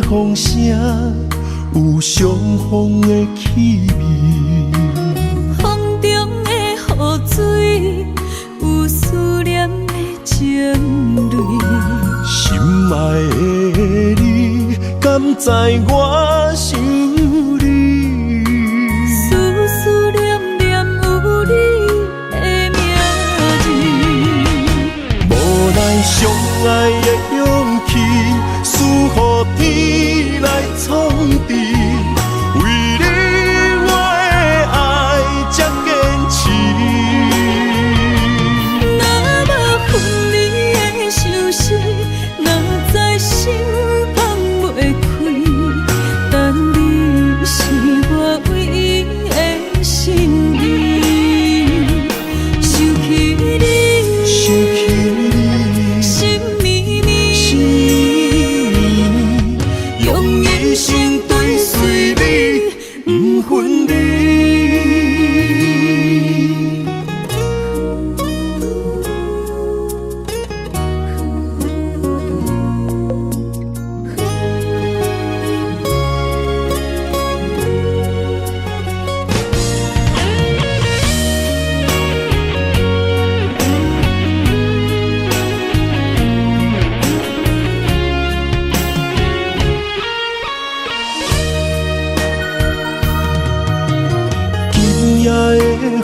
风声有相逢的气味，风中的雨水有思念的情泪。心爱的你，敢知我想你？思念念有你的名字，无奈相爱的勇气，输予天来创治。为你我的爱才坚持。若无分离的相思，哪知心放袂开。但你是我唯一的心意，想起你，心绵绵，用一生追随你，不分离。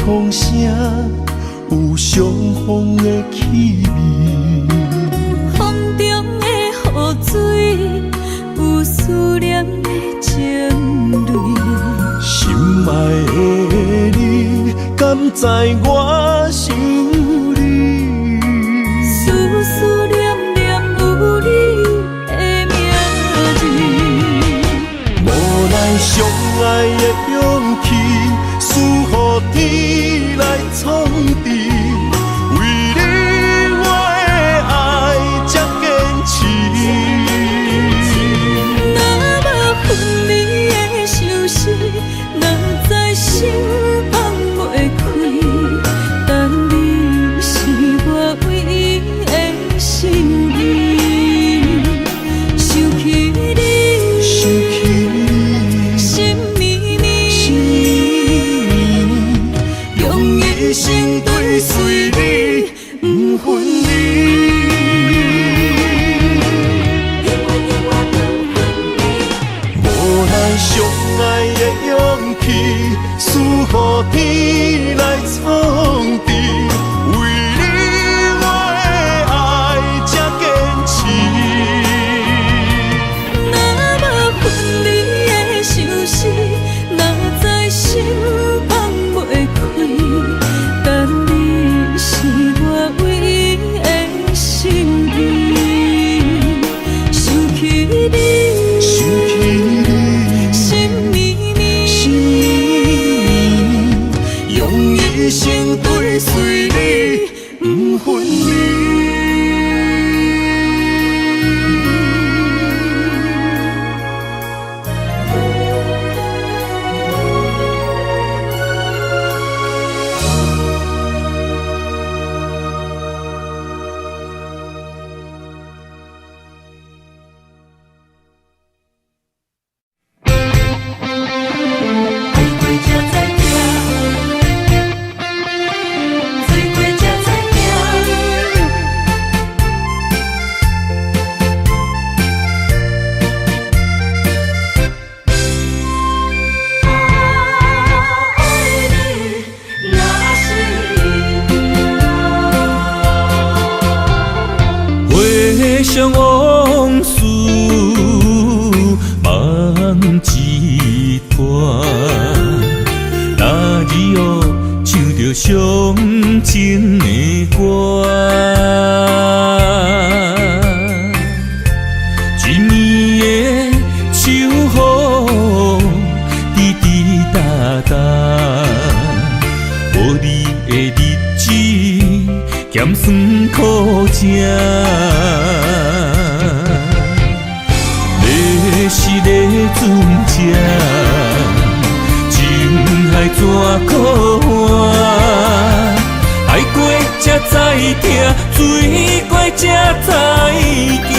风声有相逢的气味，风中的雨水有思念的情泪。心爱的你，敢知我想你？思念念有你的名字，无奈相爱的勇气，输予天来创治。为你我的爱才坚持。若无分离的相思，哪知心放袂开。但你是我唯一的心意，想起你，心绵绵，用一生追随你，不分离。无奈相爱的勇气，输予天来创治。为你我的爱才坚持。若无分离的相思，哪知心放袂开。但你是我唯一的心意，想起你，心绵绵，用一生追随你，不分离。回想往事梦一团，那日后唱着伤情的歌，正。你是咧船只，情海怎可换？爱过才知疼，水过才知行。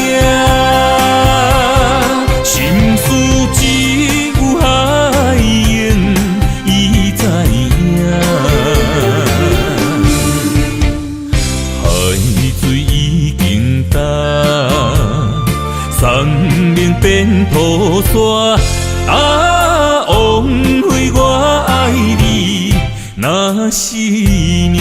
心事只有海燕伊知影，海水已经干，生命变土沙。啊，枉费我爱你那是命。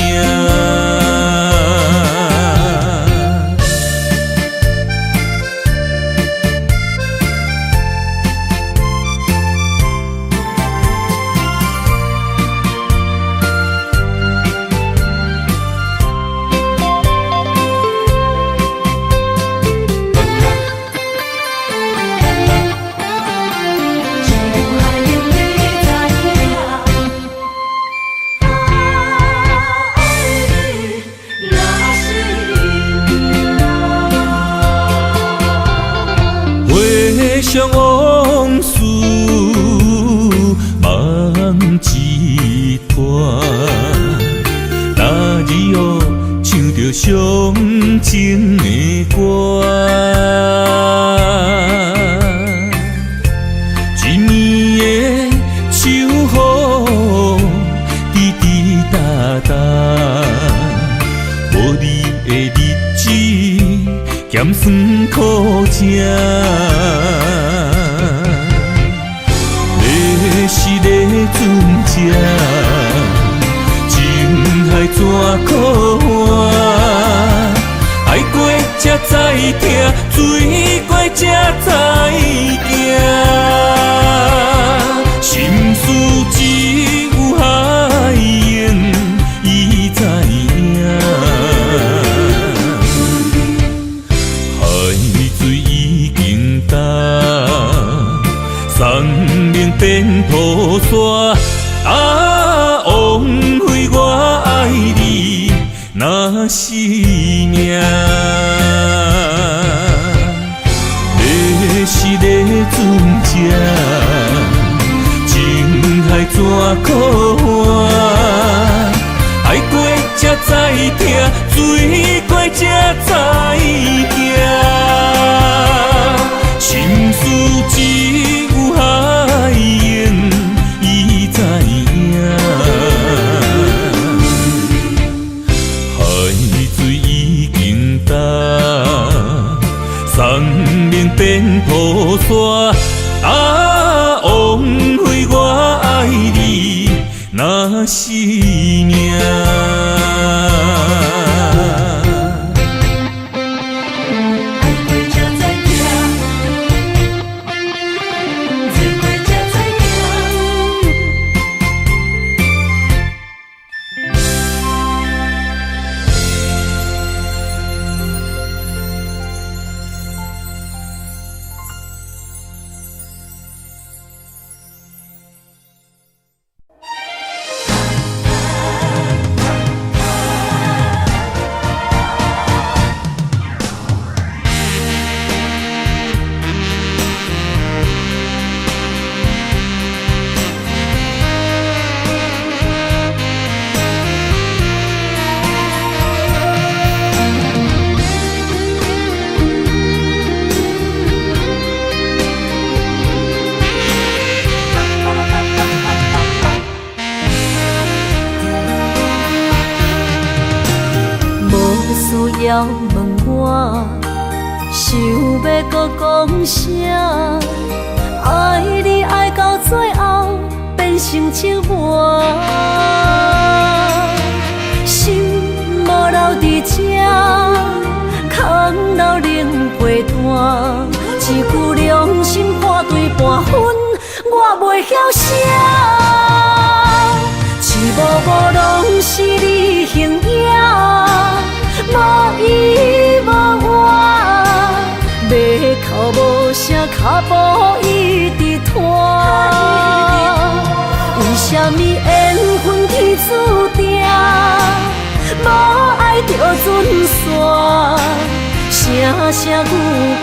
回想往事，梦一团。那日哦，唱着伤情的歌，一暝的秋雨，滴滴答答，无你的日子，咸酸苦涩。你是咧船只，情海怎可换？爱过才知疼，水过才知行。心事只有海燕伊知影。生命变土沙，啊，枉费我爱你那是命。你是咧船只，情海怎可换？爱过才知疼，水过才知行。心事只有海燕伊知影，海水已经干，生命变土沙。啊，枉费我爱你那是命。需要问我，想要搁讲啥？爱你爱到最后变成寂寞，心无留伫这，空留冷陪伴。一句良心半对半分，我袂晓写。一幕幕拢是你形影。无依无我，要哭无声，脚步一直拖。为什么缘分天注定？无爱就准线，声声句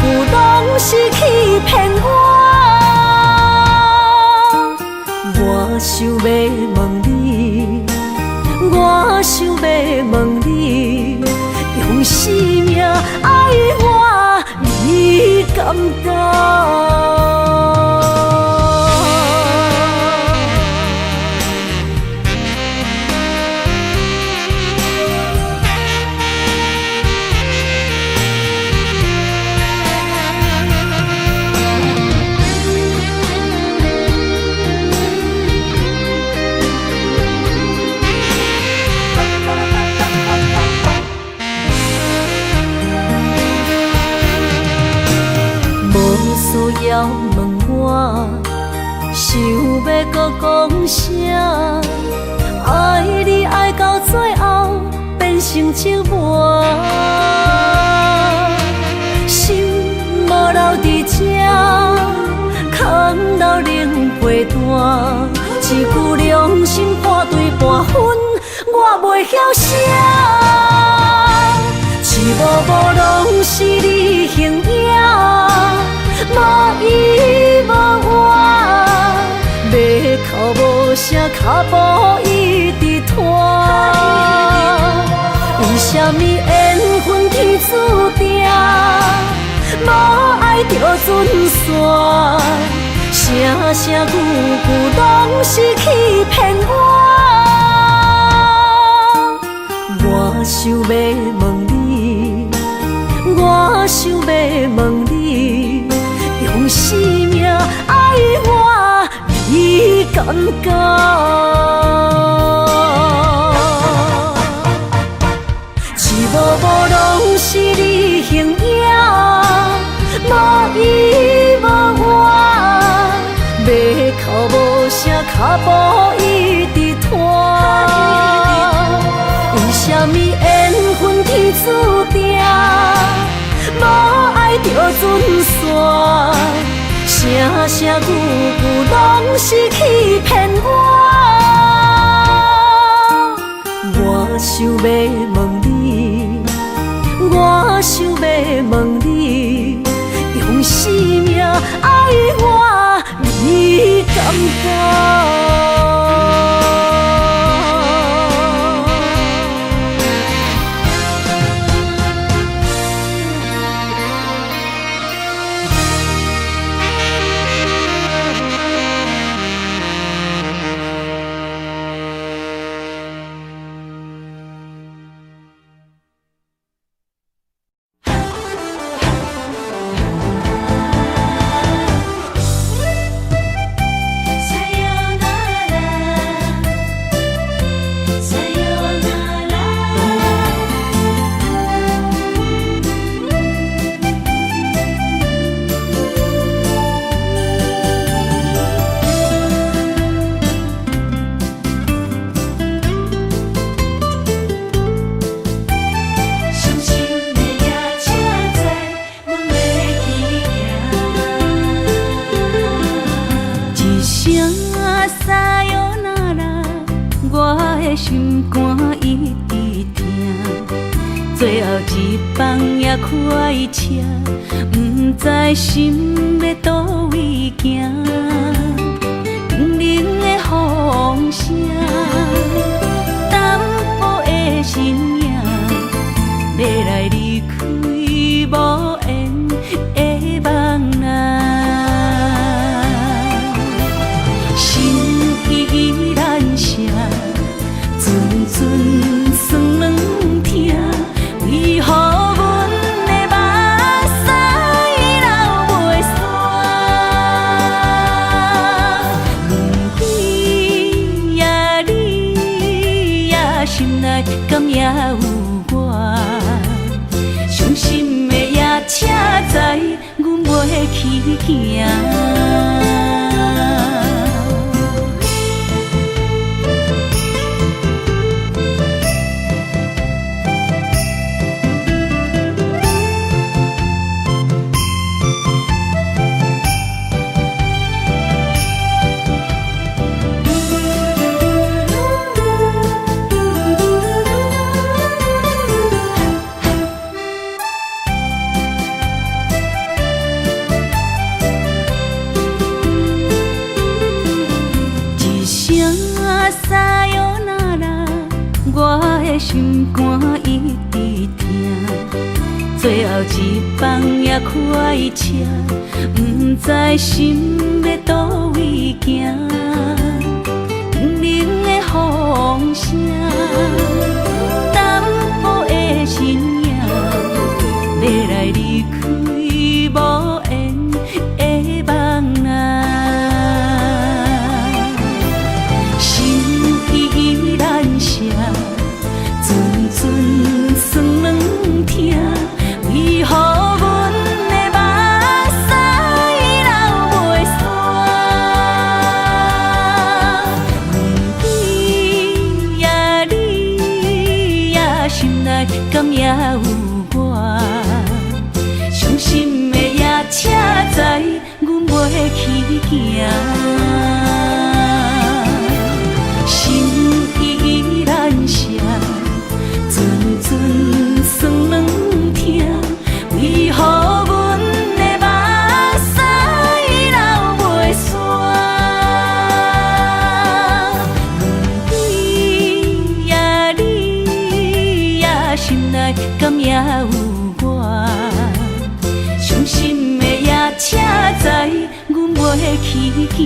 句拢是欺骗我。我想要问你，我想要问你，用生命爱我，你敢敢？要问我，想要搁讲啥？爱你爱到最后变成寂寞，心无留伫这，空留冷陪伴。一句良心半对半分，我袂晓写。一幕幕拢是你形影。无依无我，要哭无声，脚步一直拖。为什么缘分天注定，无爱就准线？声声句句拢是欺骗我。我想要问你，我想要问你。用生命爱我，你敢敢？一幕幕拢是你形影，无依无我，要哭无声，脚步一直拖。为什么缘分天注定？无爱就准线，声声句句拢是欺骗我。我想要问你，我想要问你，用生命爱我，你敢敢？心肝一直疼，最后一放也开车，不知心要倒位行。冷冷的风声，淡薄的身影，要来离开无缘的梦啊，心依然舍。阵酸软疼，为何阮的目屎流袂煞？轮回呀，你呀，心内敢也有我？伤心的夜车载，阮袂去行。饭也快吃，不知心要倒位行。冷的风声，淡薄的身影，要来离开无缘的梦啊。心依然舍，阵阵酸软痛，为何阮的目屎流袂煞？问天呀你呀，心内敢也有我？伤心的也车载，阮袂去行。心依然舍，阵阵酸软痛，为何阮的目屎流袂煞？问天呀你呀，心内敢也有我？伤心的也车载，阮袂去行。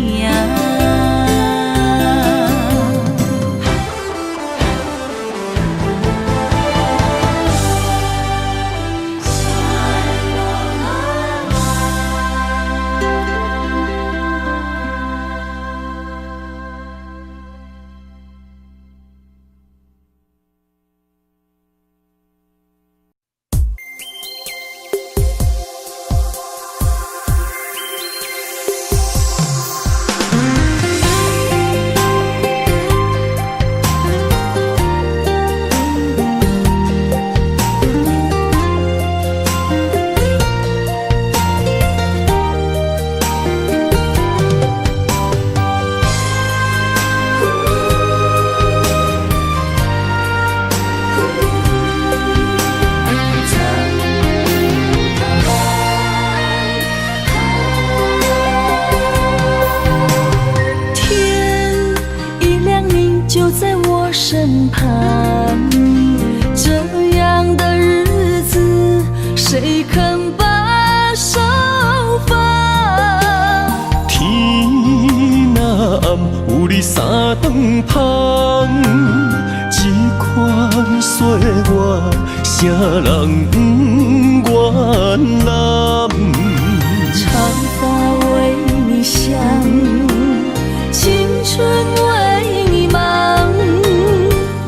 身旁，这样的日子，谁肯把手放？天若暗，有你三顿香，这款岁月，啥人不愿揽？长发为你香，青春为你忙。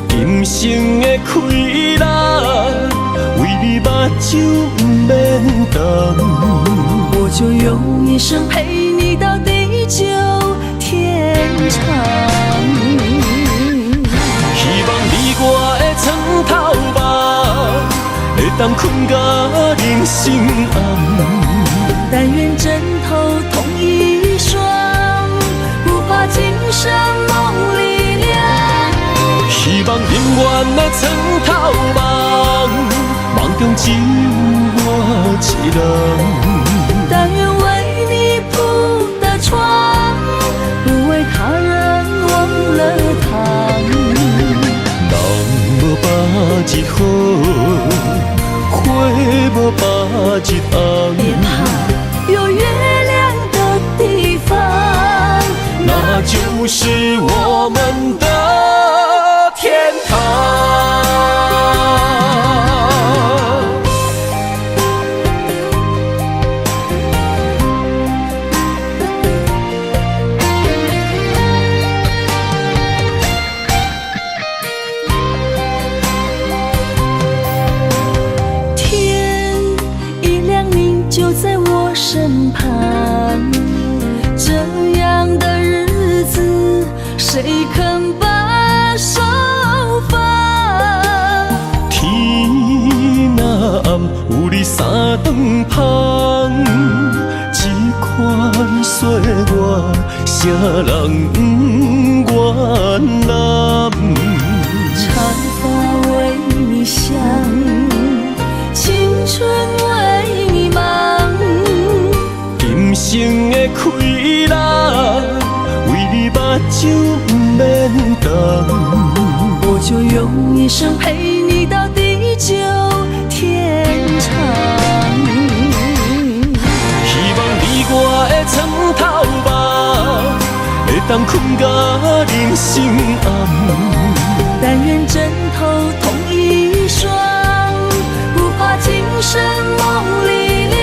人生的快乐，为你目睭不免干。我就用一生陪你到地久天长。希望你我的床头梦，会当困到人生暗。但愿枕头同一双，不怕今生梦里凉。希望永远的床头梦，梦中只有我一人。但愿为你铺的床，不为他人忘了躺。人无百日好，花无百日红。别怕，有月亮的地方，那就是我们的天堂。天一亮你就在我身旁，这样的日子，谁肯把手放？天若暗，有你三顿香，这款岁月，啥人不愿揽？长发为你香，青春为你忙。人生的快乐，为你目睭不免干。我就用一生陪你到地久天长。当困甲人生暗。但愿枕头同一双，不怕今生梦里凉。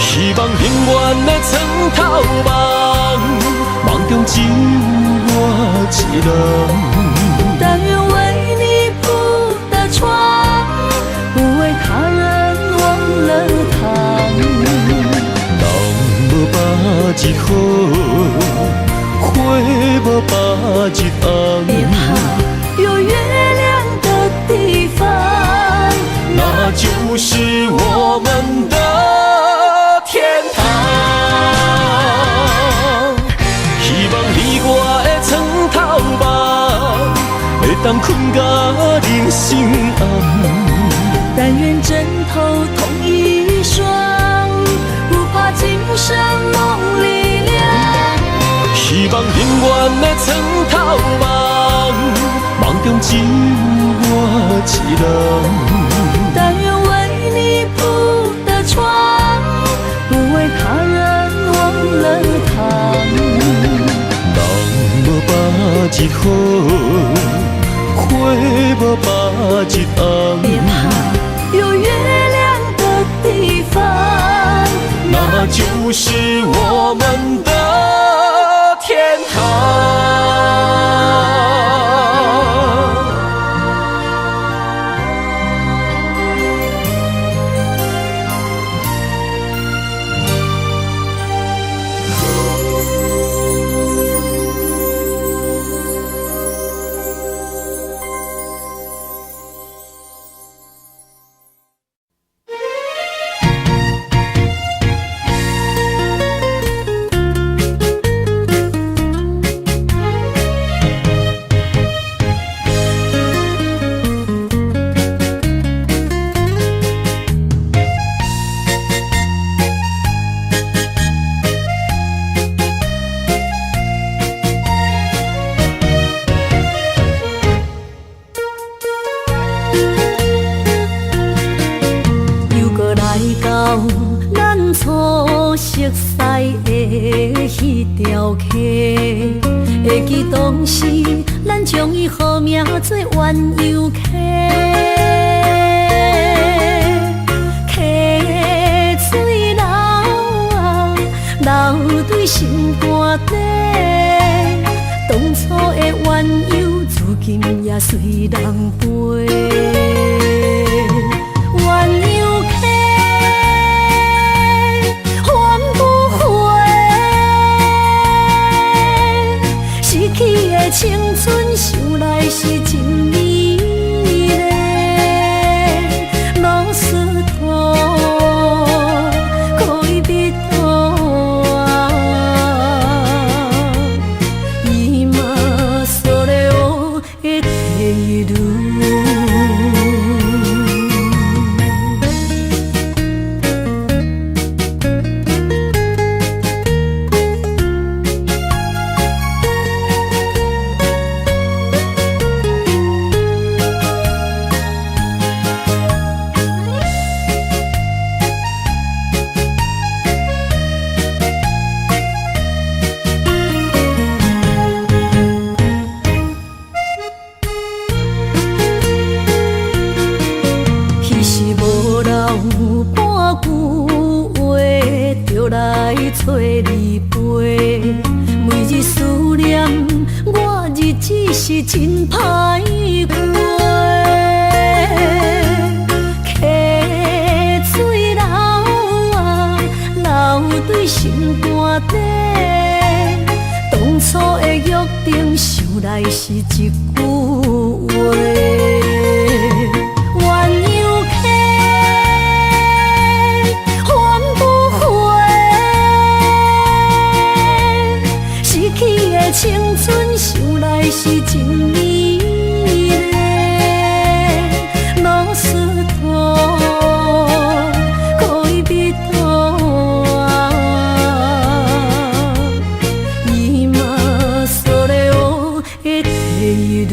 希望永远的床头梦，梦中只有我一人。但愿为你铺的床，不为他人忘了躺。人无百日好，花无百日红。别怕有月亮的地方，那就是我们的天堂。希望你我的床头梦，会当困甲人生暗。但愿枕头同一双，不怕今生梦里凉。希望永远的床头梦，梦中只有我一人。但愿为你铺的床，不为他人忘了躺。人无百日好，花无百日红。别怕有月亮的地方，那就是我们的天堂。会记当时，咱将伊号名做鸳鸯溪，溪水流啊，流对心肝底。当初的鸳鸯，如今也随人飞。鸳鸯溪。青春想来是真美丽，老师徒可以比途啊，伊嘛所了的地路。找你陪，每日思念，我日子是真歹过。溪水流啊，流对心肝底。当初的约定，想来是一句话。青春想来是真美丽，老师徒可以比途啊，伊嘛所了的地路。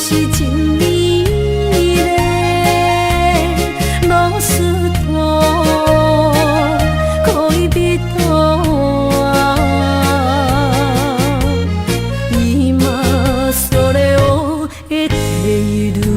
是真美丽，露丝头，可以比头啊，伊嘛所了的地路。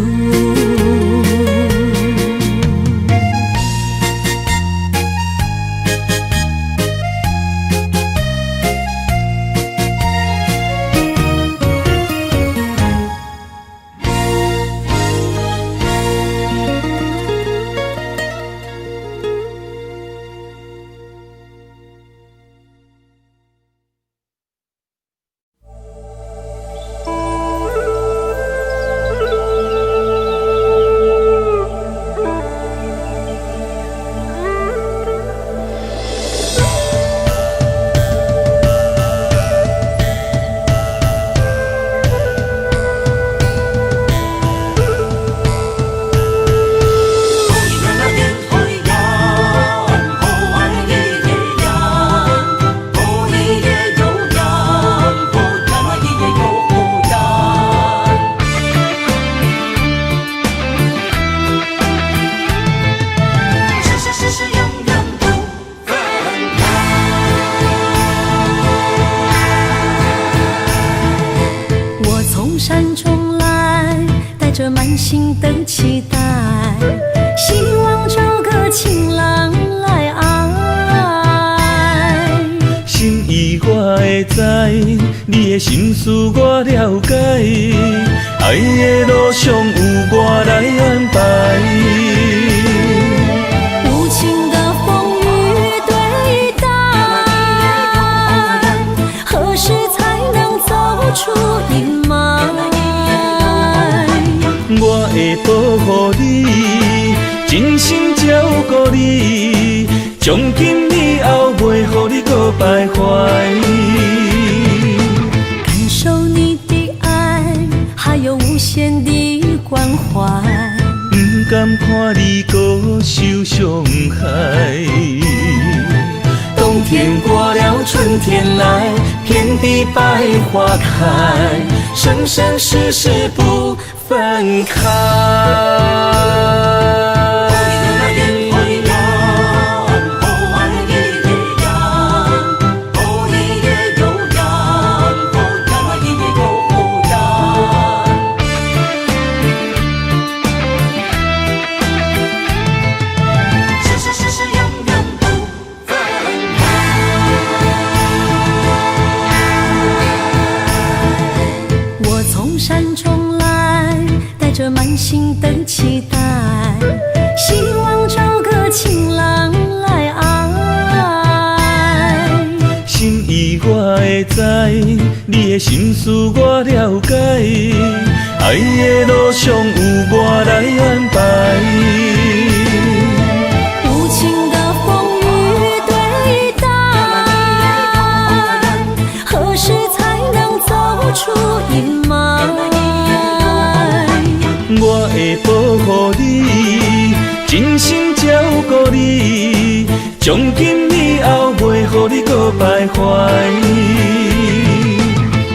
山中来，带着满心的期待，希望找个情郎来爱。心意我会知，你的心思我了解，爱的路上有我来安排。无情的风雨对待，何时才能走出阴霾？我会保护你，真心照顾你，从今以后袂予你搁徘徊。感受你的爱，还有无限的关怀，不甘看你搁受伤害。冬天过了，春天来，遍地百花开，生生世世不分开。山中来，带着满心的期待，希望找个情郎来爱。心意我会知，你的心思我了解，爱的路上有我来安排。无情的风雨对待，何时才能走出阴霾？我会保护你，真心照顾你，从今以后袂予你搁徘徊。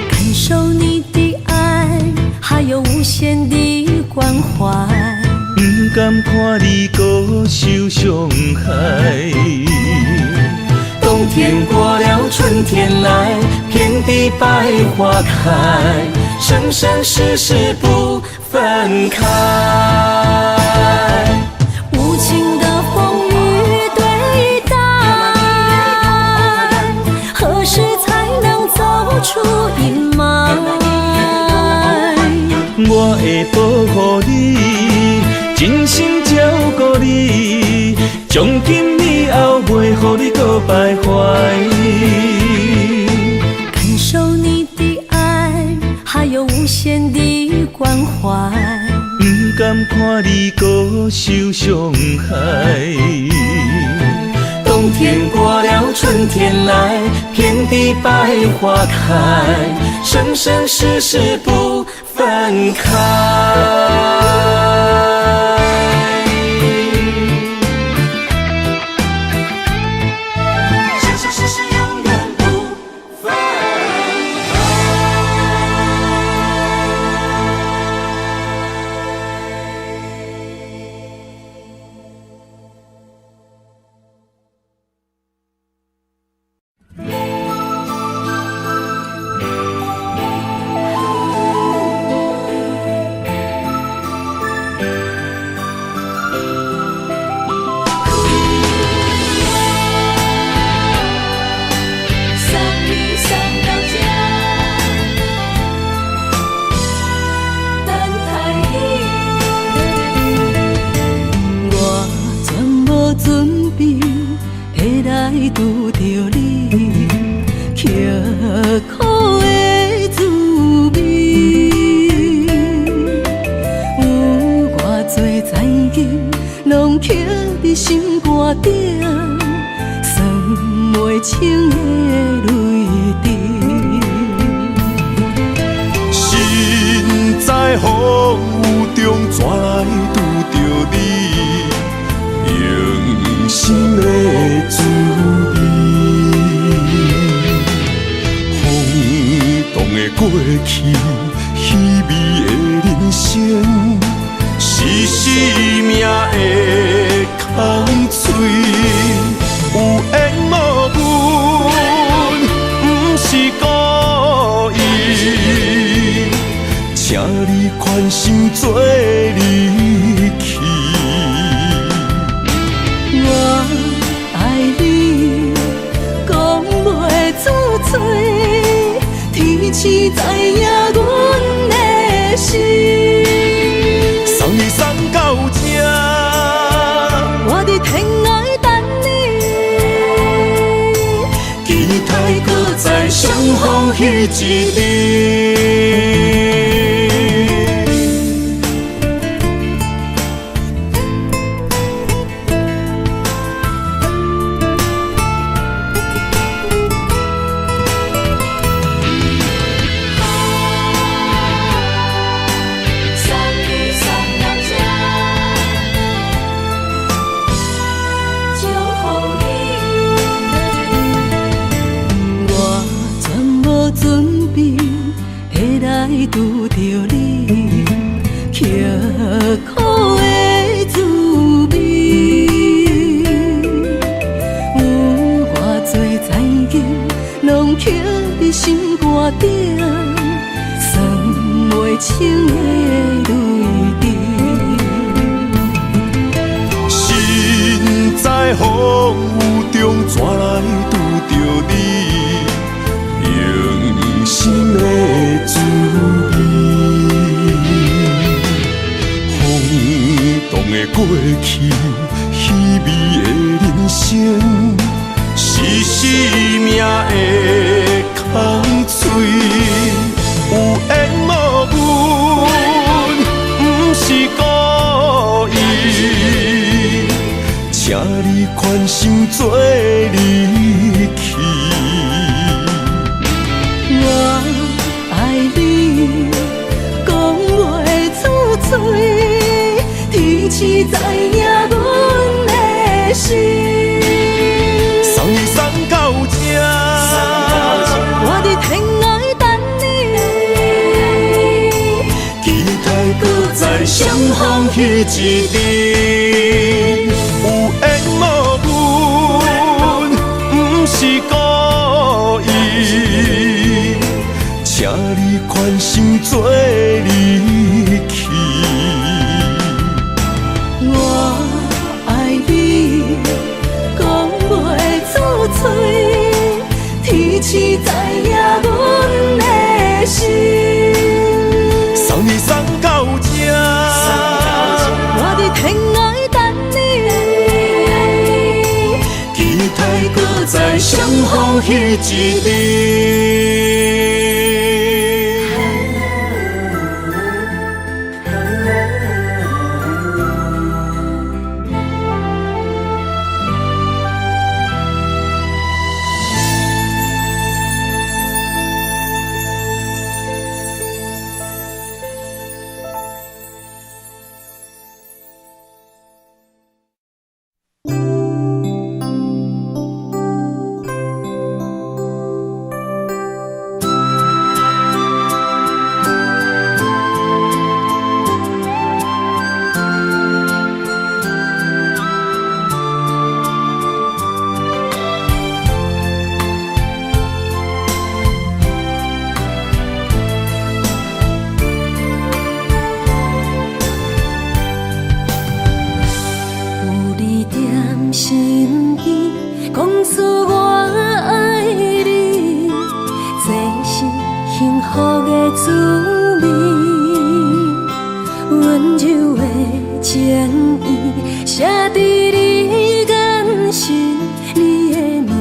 感受你的爱，还有无限的关怀，不甘看你搁受伤害。冬天过了，春天来，遍地百花开，生生世世不分开。无情的风雨对待，何时才能走出阴霾？我会保护你，真心照顾你，从今以后袂予你搁徘徊。感受你的爱，还有无限的关怀，不甘看你搁受伤害。冬天过了，春天来，遍地百花开，生生世世不分开。拄着你，刻苦的滋味。有偌多灾境，拢刻伫心肝顶，算袂清的泪滴。心在风雨中，怎来拄着你？用心的滋味，风动的过去，稀微的人生，是生命的空嘴，有缘无分，不是故意，请你宽心做离去。我爱你，讲袂出嘴，天赐知影阮的心。送你送到这，我伫天涯等你，期待搁再相逢彼一日。拄着你，刻苦的滋味。有偌多灾境，拢刻伫心肝顶，算袂清的泪滴。心在风雨中，怎来拄着你？用心的滋味，风动的过去，稀微的人生，是生命的空嘴，有缘无分，不是故意，请你宽心做离去。我爱你，讲袂出嘴，天赐知影阮的心。送你送到这，我伫天涯等你，期待搁再相逢彼一日。有缘无分，不是故意，请你宽心做离去。我爱你，讲袂出嘴，天赐知影阮的心。送你送到这，我伫天涯等你，期待搁再相逢彼一日。情意写伫你眼神，你的名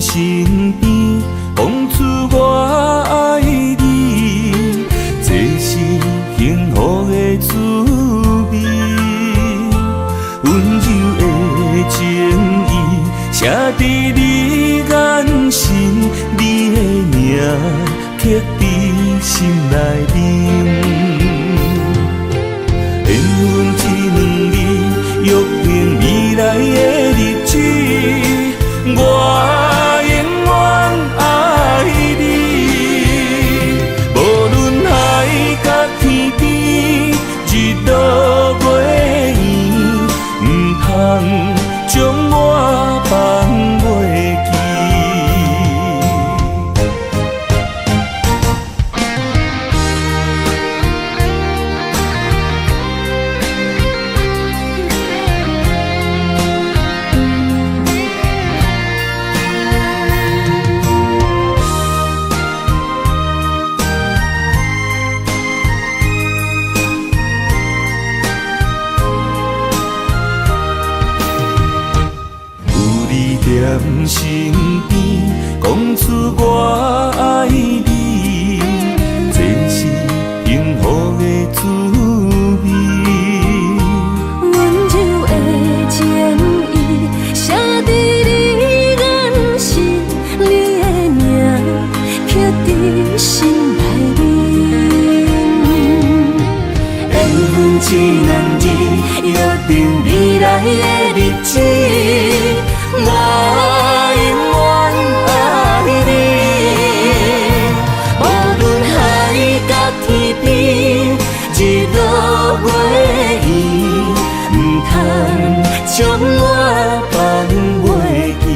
身边，讲出我爱你，这是幸福的滋味。温柔的情意写伫你眼神，你的名刻伫心内面。缘分一两字，约定未来的日子，我永远爱你。无论海角天边，日落月圆，唔通将我放袂记。在身边，讲出我爱你，这是幸福的滋味。温柔的情意写伫你眼神，你的名刻伫心内面。缘分一两字，约定未来的日子。我永远爱你，无论海角天边，日落月圆，唔通将我放袂记。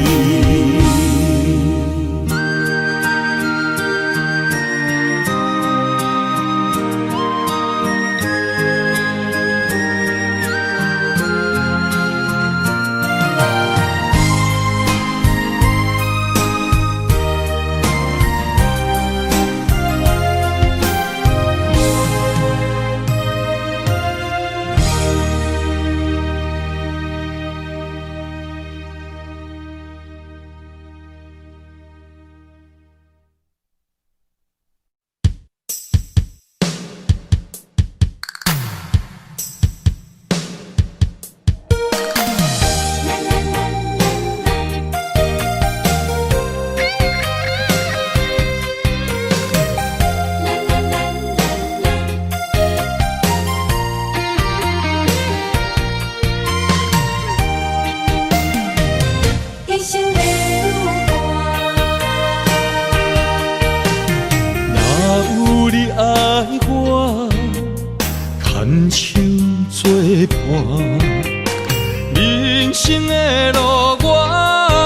人生的路我不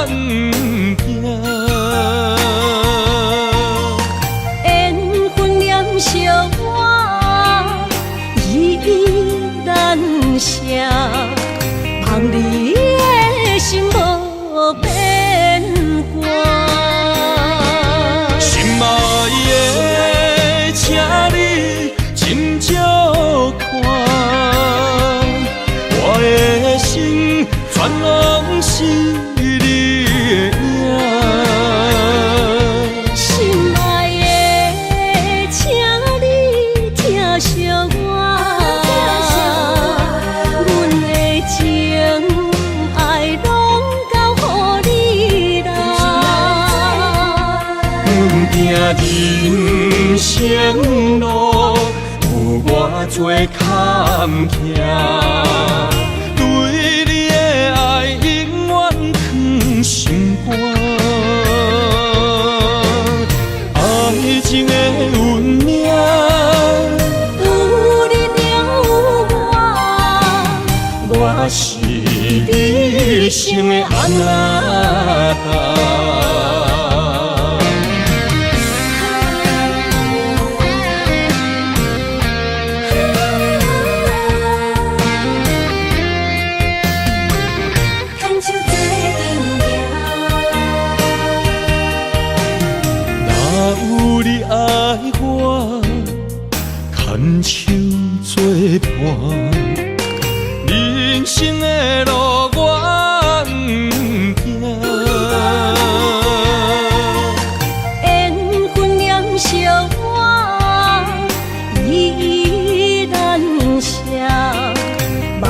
行，缘分念相我依依难舍，望你的心无变卦。心爱的，请你斟酌看。我的心全拢是你的影，心爱的，请你疼惜我，阮的情爱拢交乎你啦。行人生路有偌多坎坷。心肝，爱情的运命，有你了有我，我是你生的安那达。牵手作伴，人生的路我不行。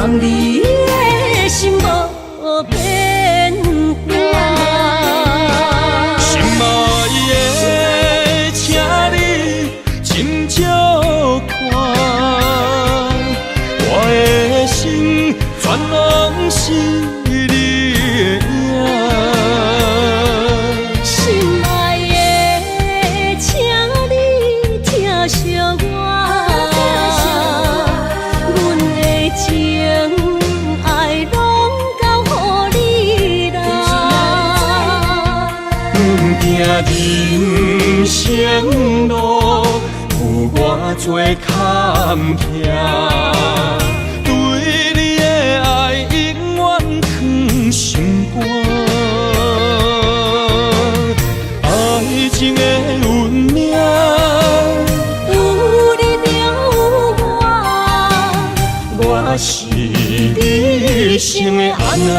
望你的心无变化。心爱的，请你斟酌看，我的心全拢是你的影。心爱的，请你疼惜我，阮的情爱拢交予你啦。行人生路有偌多坎坷，对你的爱永远藏心肝。爱情的运命，有你就有我，我是你生的安那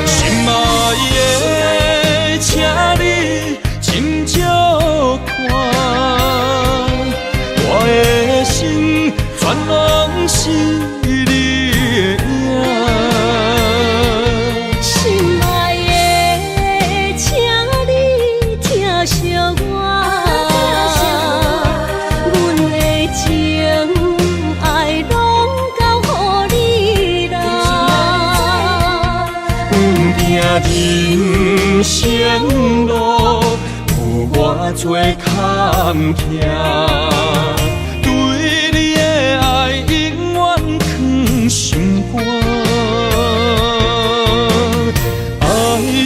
心爱的，请你斟酌看，我的心全拢是你的影。心爱的，请你疼惜我，阮的情爱拢交予你啦。行人生路有偌多坎坷，对你的爱永远藏心肝。爱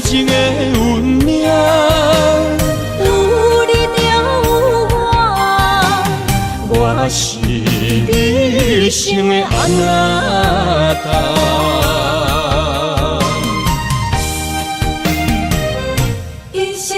情的运命，有你就有我，我是你生的安那一生的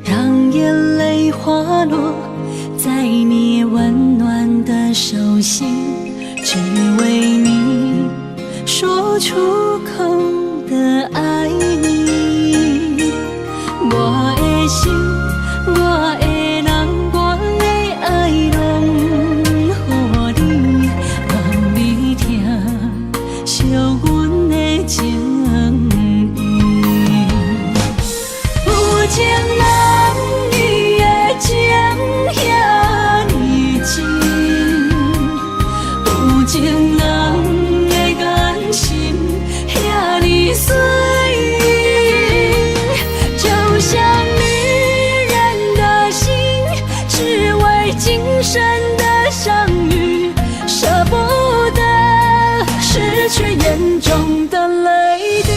让眼泪滑落在你温暖的手心，只为你说出口的爱你。我的心，我的人，我的爱拢予你，望你疼惜阮的情意。有情人你的情遐呢真，有情人的眼神遐呢水，就像女人的心，只为今生的相遇，舍不得失去眼中的泪滴。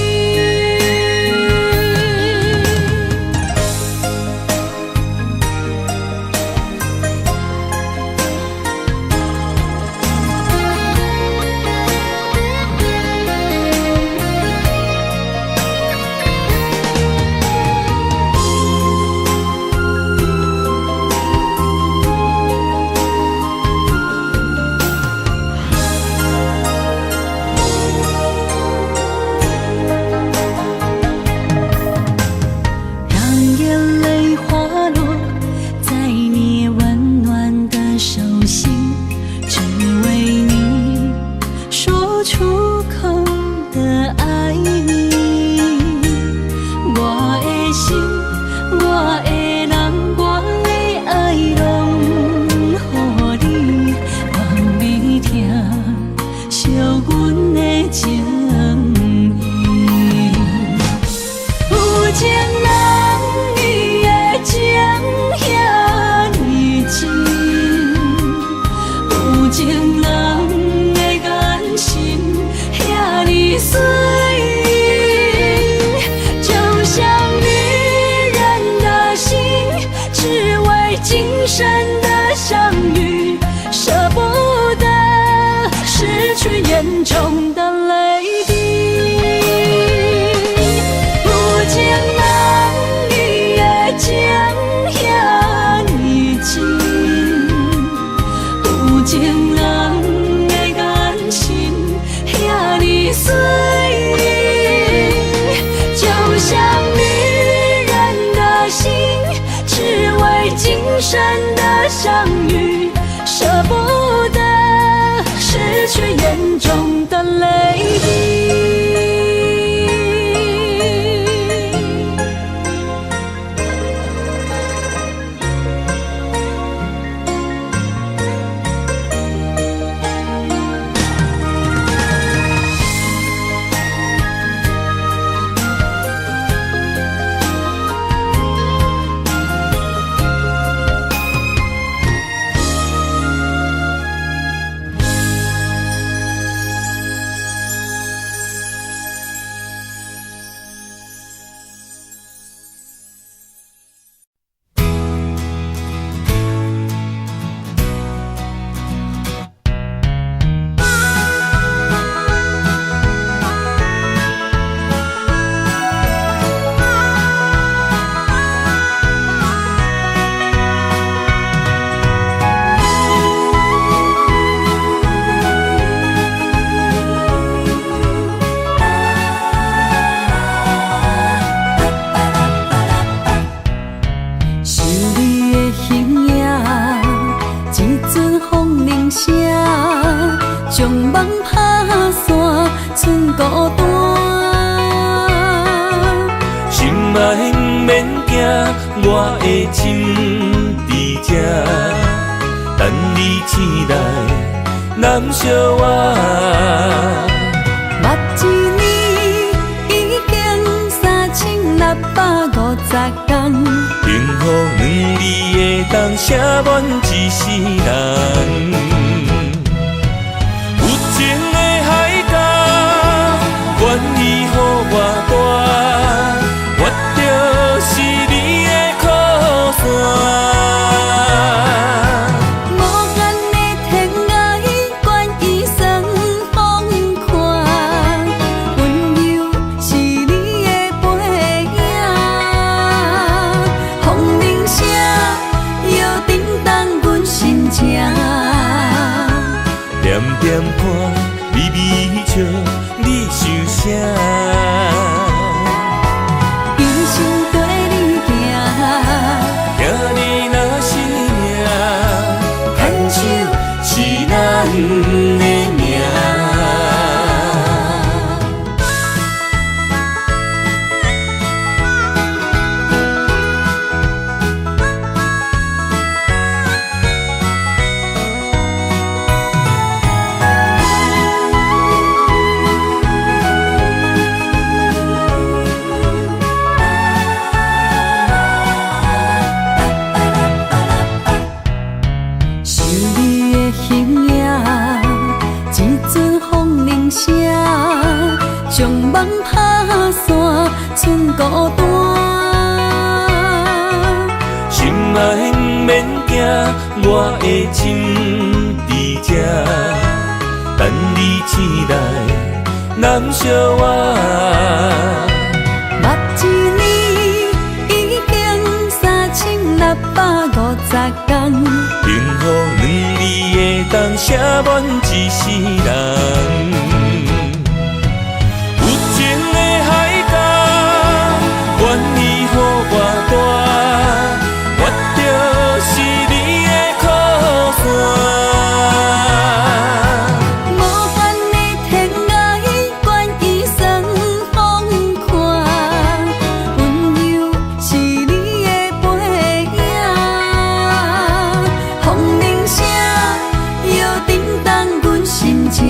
严重的泪滴。有情人伊的情遐尼深，有情人的眼神遐尼水，就像女人的心，只为今生的相遇，舍不得失去眼中的泪滴。将梦打散，剩孤单。心爱不免惊，我的心伫这，等你醒来，难相偎。目一年已经3650天，幸福两字会当写满一世人。愿意予我跋，我就是你的靠山。无限的天涯，愿意算风看，温柔是你的背影。风铃声摇震动阮心情，点点看，微微笑。你想啥？一生跟你行，行你若是命，牵手是咱的命。将梦打散，剩孤单。心爱不免惊，我的心伫这，等你醒来，难相偎。目一年已经3650天，幸福两字会当写满一世人。愿意予我跋，我就是你的靠山。无限的天涯，愿意算风看，温柔是你的背影。风铃声摇震动阮心情。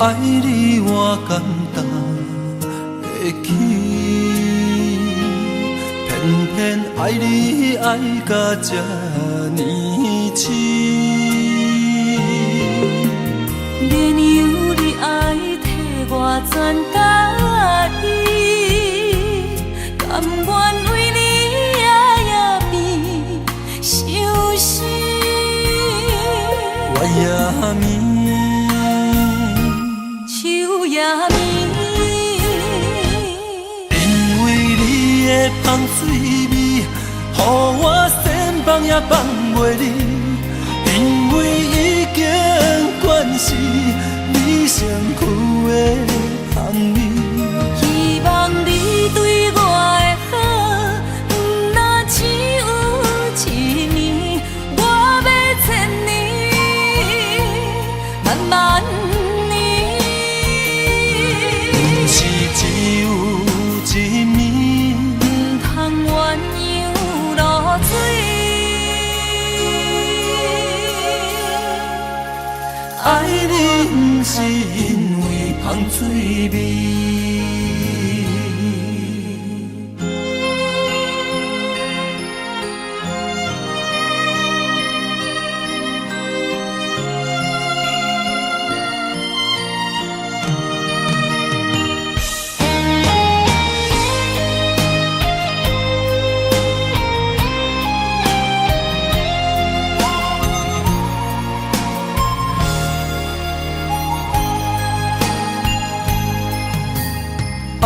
爱你我简单会起，偏偏爱你爱到这呢深。连由你爱替我全家己，甘愿为你夜眠伤心。我也眠，手也眠，因为你的香水味，予我先放也放袂离。因为已经惯是你身躯的香味，希望你对我的好，不若只有一年，我要千年，万万年。不是只有一年，不通鸳鸯落水。爱你不是因为香水味。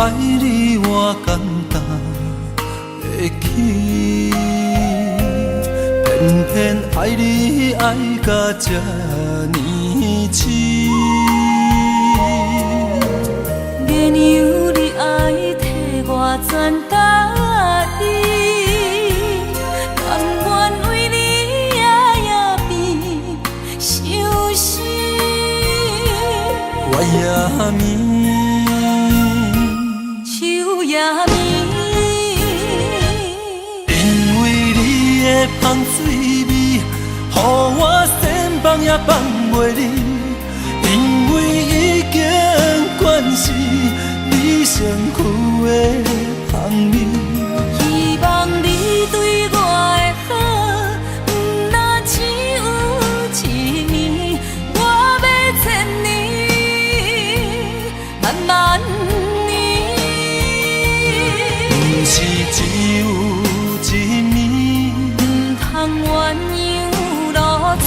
爱你我简单会起，偏偏爱你爱到这呢深。连由你爱替我全家己，甘愿为你夜眠伤心。我也眠，手也眠，因为你的香水味，予我先放也放袂离。因为已经惯是你身躯的香味，希望你对我的好，不若只有一年，我要千年，万万年。不是只有一年，不通鸳鸯落水。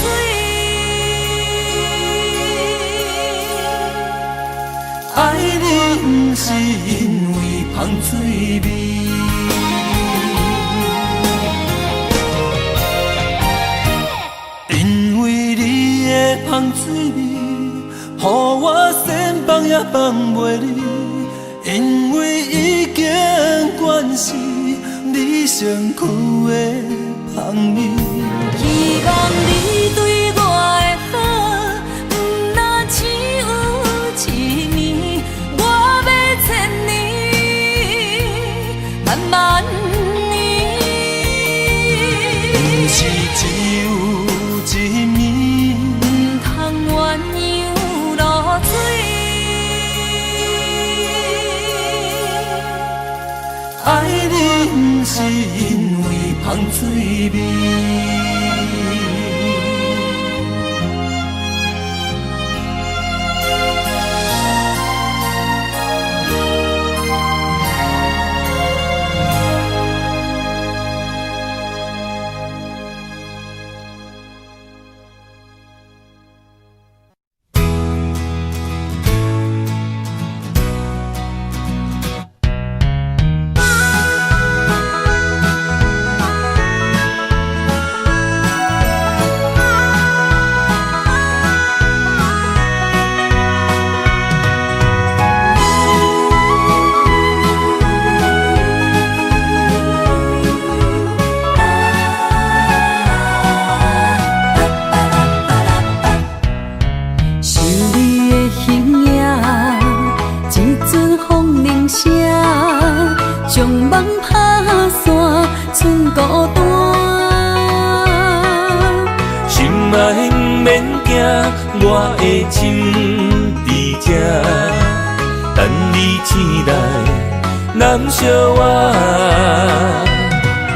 爱你不是因为香水味。因为你的香水味，予我先放也放袂离。因为已经惯是你身躯的香味，希望你对我的好，不若只有一年，我要千年，万万年。不是只有一年，不通鸳鸯落水。爱你不是因为香水味。我的心伫这，等你醒来，难相偎。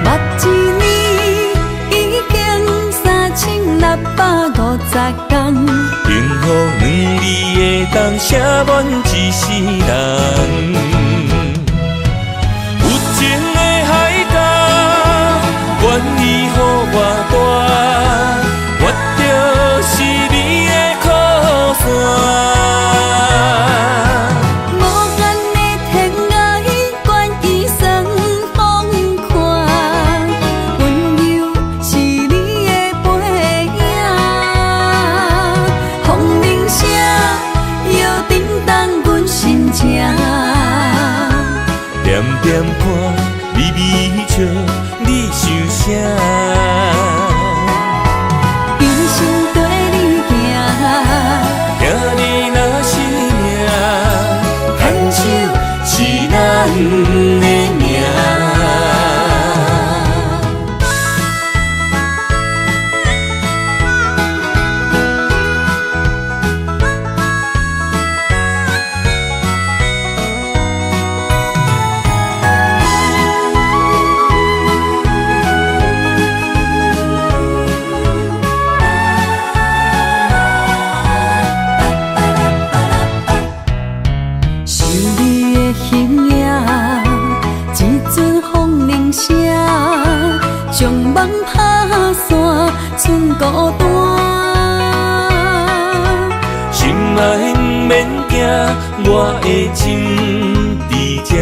目一年已经3650天，幸福两字会当写满一世人。有情的海角，愿意予我带，我就是你的靠山。点点看，微微笑，你想啥？一生跟你行，行你若是命，牵手是咱的命。将梦拍散，剩孤单。心爱不免惊，我的心伫这，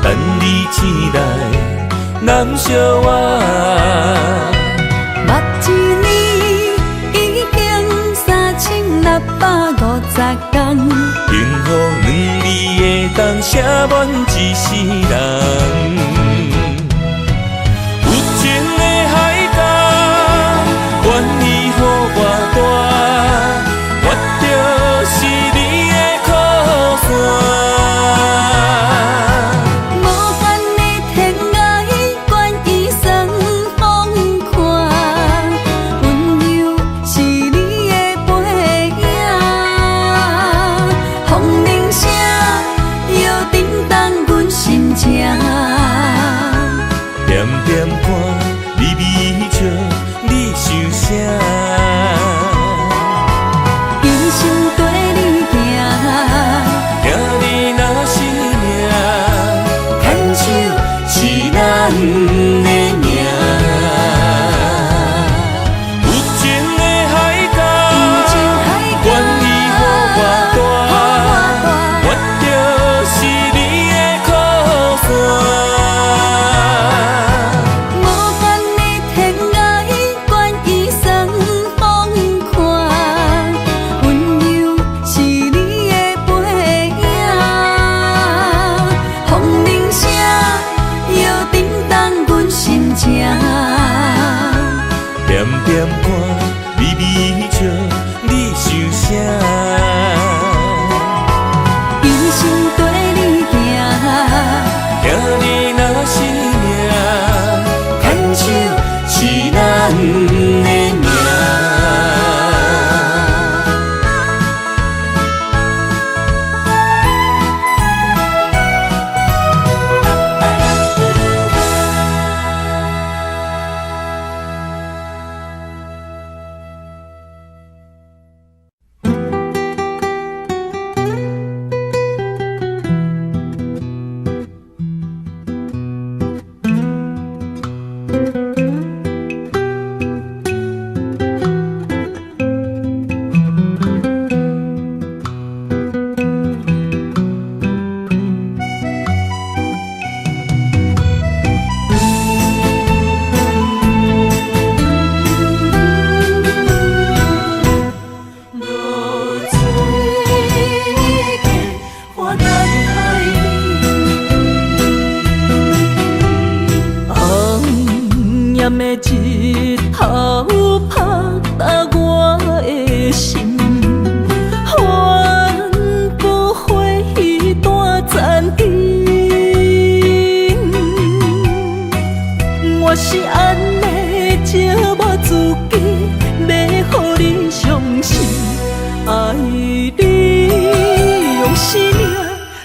等你醒来，难相偎。目一年已经3650天，幸福两字会当写满一世人。愿意予我带，我就是你的靠山。无限的天涯，愿意双风看，温柔是你的背影。风铃声，摇震动阮心情。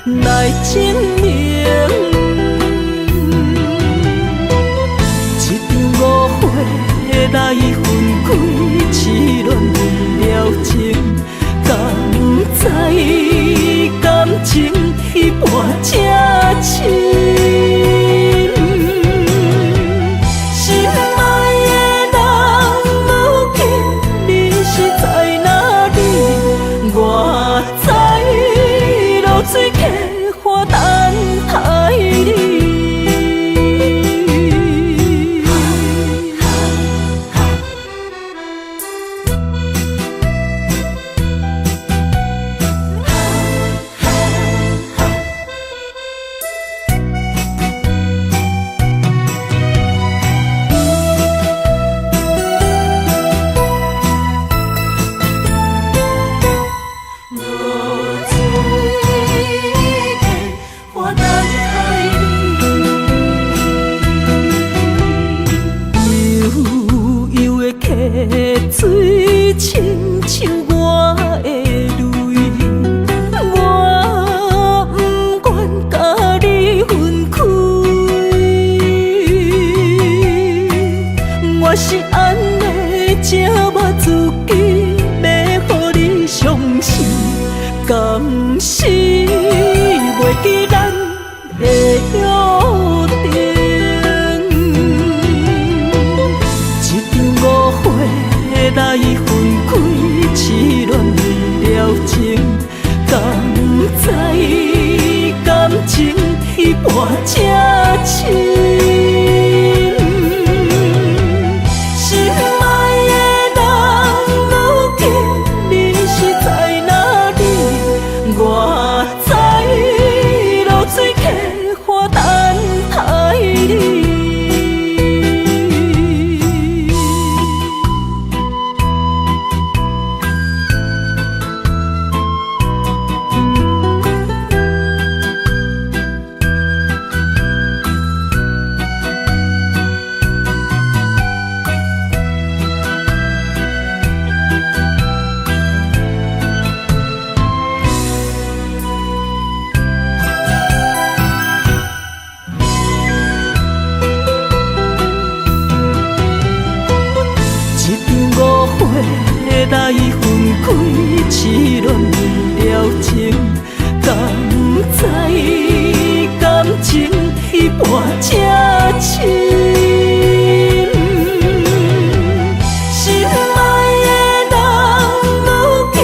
来证明。一场误会来分开，痴恋为了情，敢知感情一半才深。水客花等待你。水亲像我的泪，我不愿甲你分开。我是安尼这么自己，要予你相信，敢是袂记咱的约定。来分开，痴恋为了情，敢知感情一半才深。心爱的人，如今你是在哪里？我在流水客花等待你。来分开，痴恋为了情，敢知感情一半才深。心爱的人，如今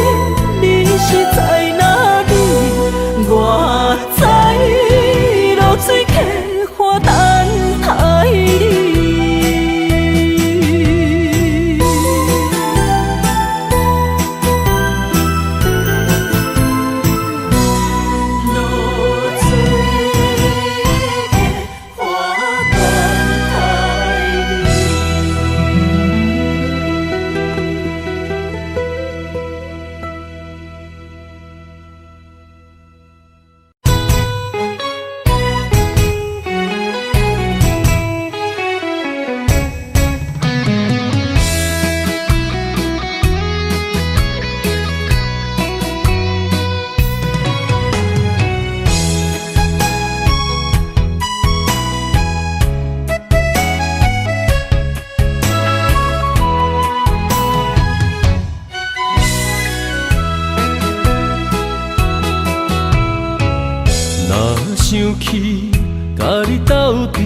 你是在哪里？我在流水客花等待你。想起甲你斗阵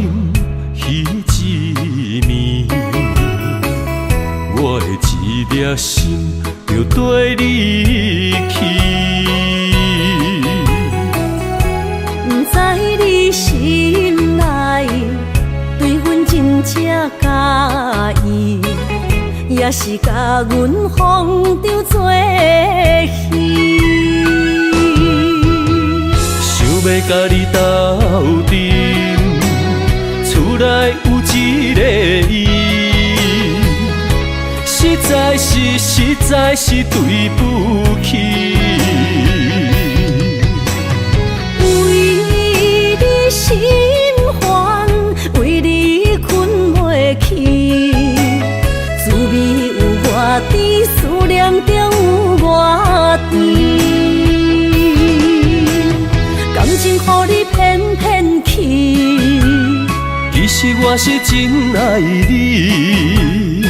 彼一暝，我的一粒心就跟你去。不知你心内对阮真正介意，也是甲阮放着做戏。要甲你斗阵，厝内有一个伊，实在是对不起。为你心烦，为你困袂去，滋味有偌甜，思念中有偌甜。我是真爱你，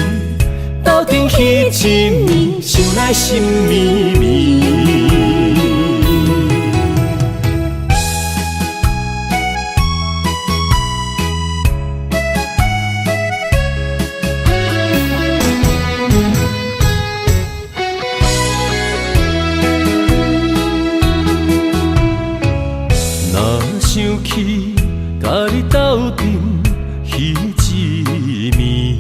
斗阵彼一暝，想来心绵绵。若想起甲你斗阵彼一暝，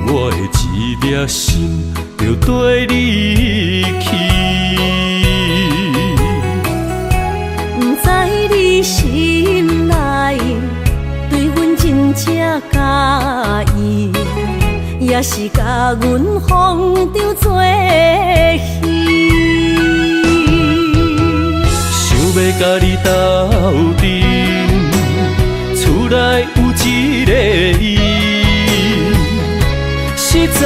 我的一粒心就跟你去。不知你心内对阮真正介意，也是甲阮放着做戏。想要甲你斗阵，厝内有一个伊，实在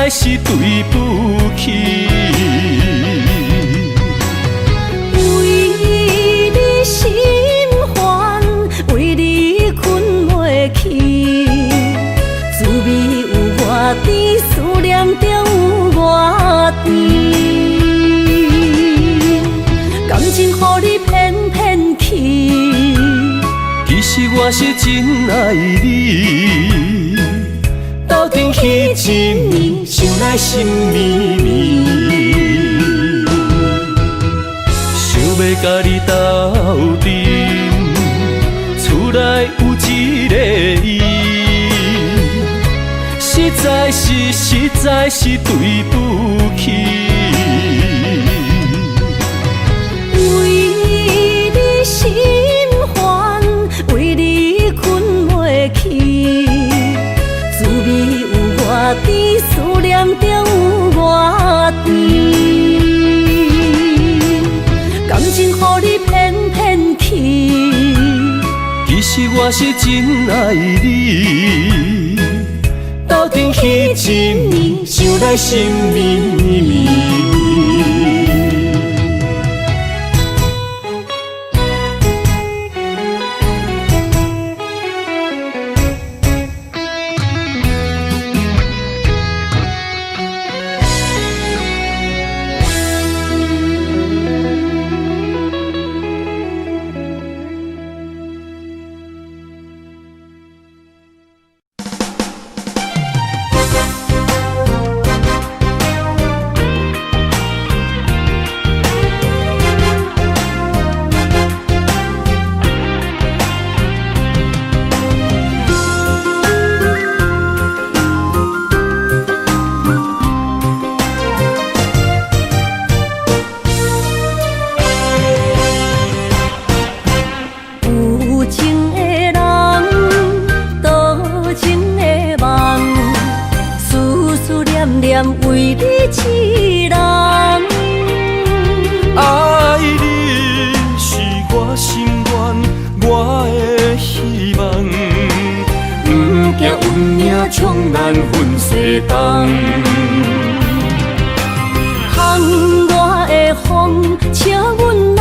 是对不起。为你心烦，为你困袂去，滋味有外甜，思念就有外甜。感情予你骗骗去，其实我是真爱你，斗阵彼一暝，想来心绵绵。想要甲你斗阵，厝内有一个伊，实在是对不起。为你心烦，为你困袂去，滋味有外甜，思念就有外甜。感情予你骗骗去，其实我是真爱你，斗阵彼一暝，想来心绵绵。为你痴人，爱你是我心愿，我的希望。不惊运命冲咱分西东，窗外的风笑阮哪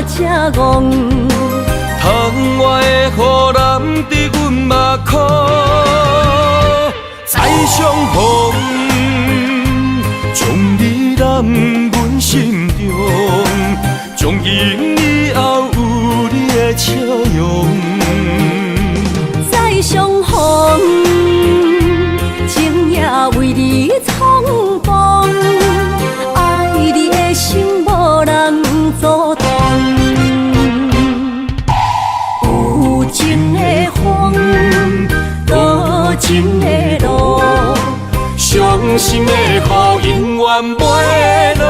只戆，窗外的雨淋伫阮目眶，再相逢。将你揽阮心中，从今以后有你的笑容。再相逢，情也为你冲动，爱你的心无人阻挡。有情的风，多情的路。伤心的雨永远袂落。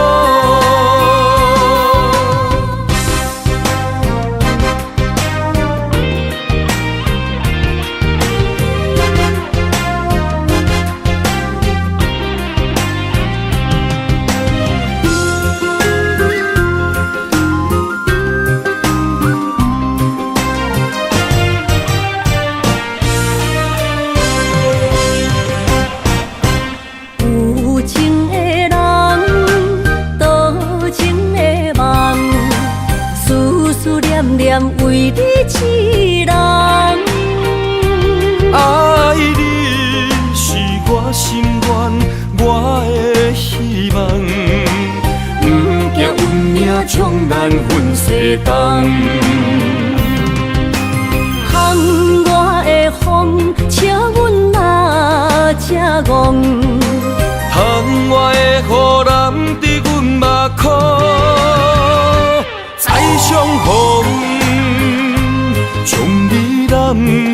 念为你一人。爱你是我心愿，我的希望。不惊运命冲咱分世东。巷外的风，请阮哪只戆？窗外的雨淋伫阮目眶，再相逢，将你揽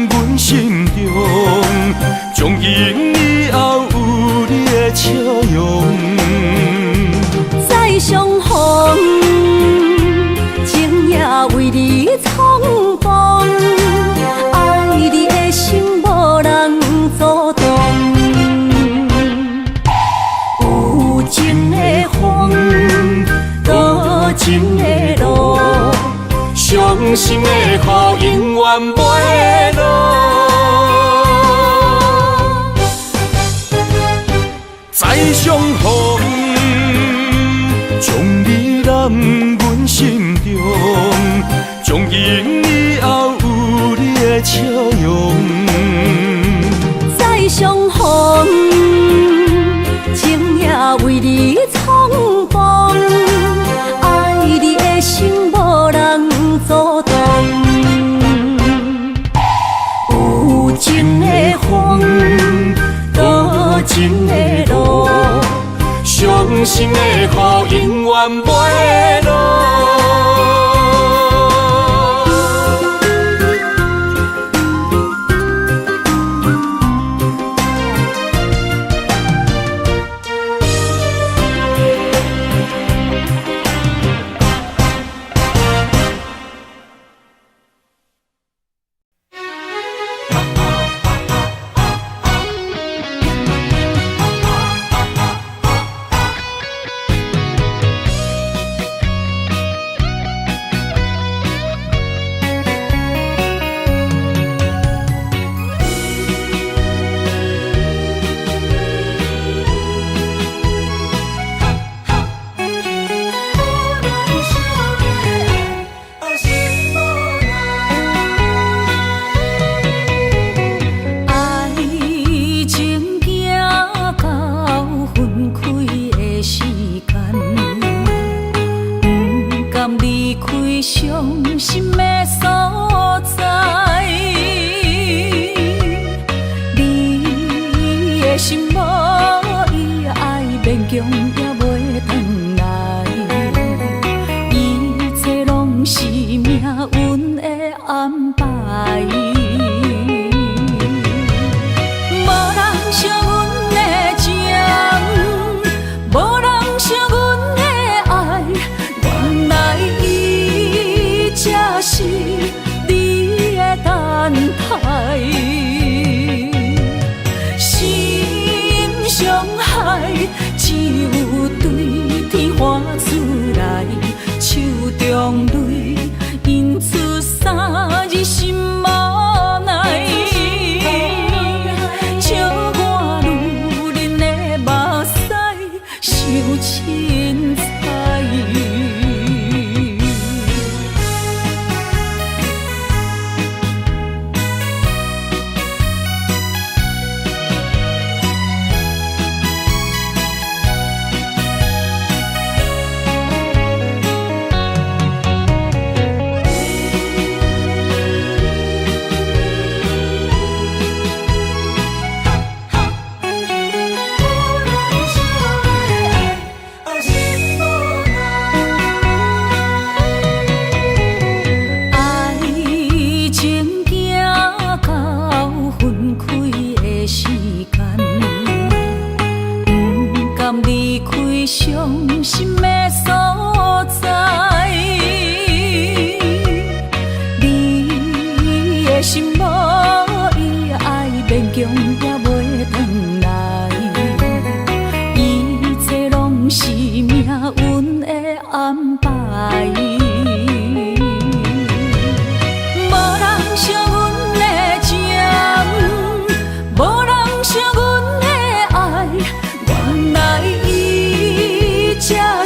阮心中，从今以后有你的笑容。再相逢，情也为你冲动，爱你的心无人阻挡。有情的风，多情的路，伤心的雨永远袂落。再相逢，将你揽阮心中，从今以后有你的笑容。再相逢，情也为你冲动，爱你的心无人阻挡。有情的风，多情的路，伤心的雨永远袂落。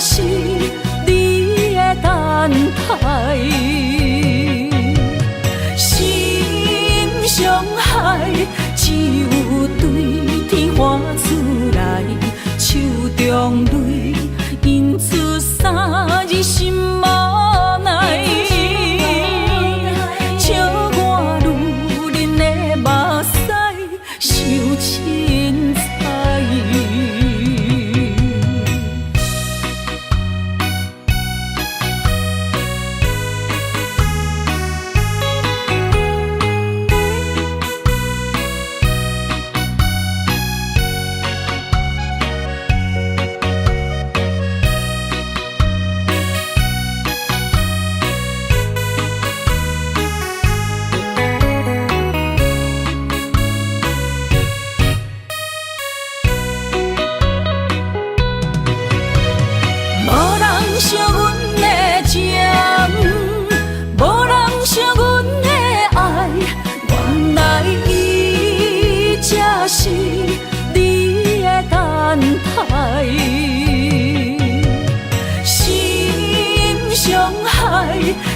是你的等待。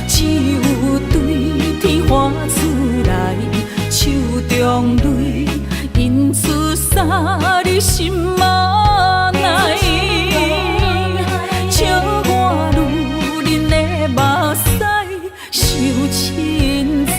只有对天花出来，手中泪印出三字心嘛奈，笑我女人的目屎受凊彩。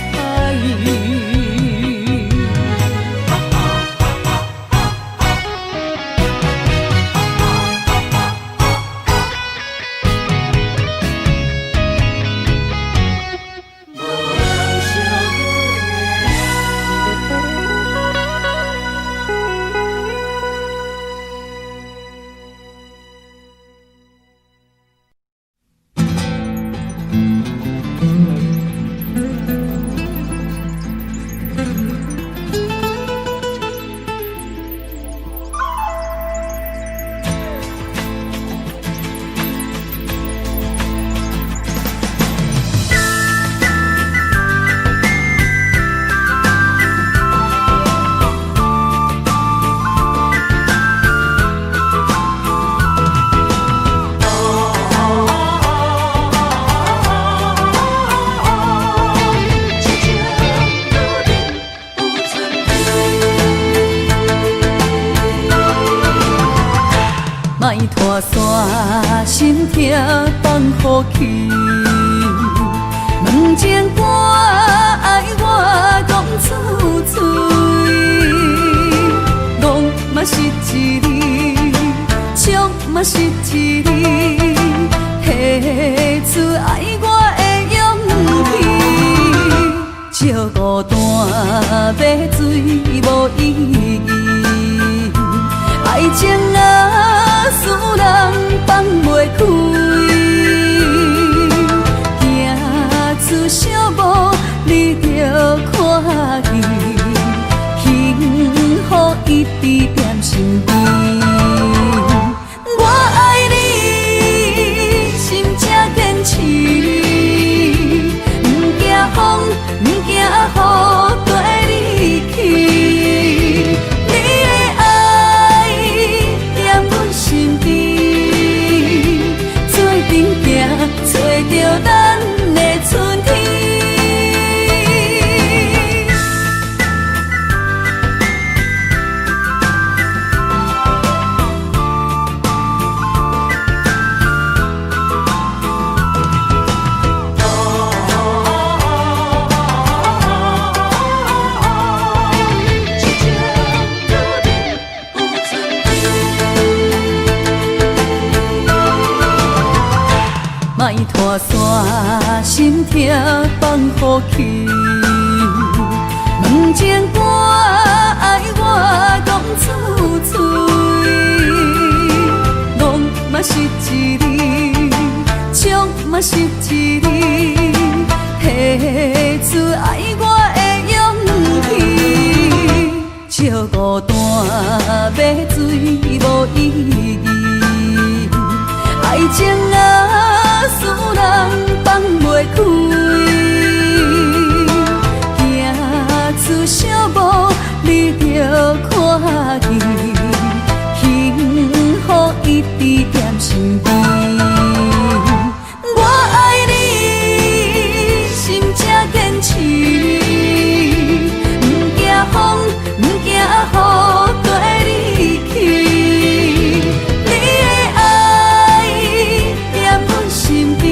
莫拖山，心痛放予去。问情歌爱我讲出嘴，戆嘛是一字，唱嘛是一字，提出爱我的勇气。照孤单要水无意义，爱情啊，使人放袂开，行出小步，你着看见，幸福一直踮身边。我爱你，心正坚持，不惊风，不惊雨，跟你去。你的爱踮阮身边，做阵行，找着咱的春天。莫拖山，心痛放予去。问情歌爱我讲出嘴，戆嘛是一字，唱嘛是一字，提出爱我的勇气。照孤单要水无意义，爱情啊，使人放袂开，行出小步，你着看见，幸福一直踮身边。我爱你，心正坚持，不惊风，不惊雨，跟你去。你的爱踮阮身边，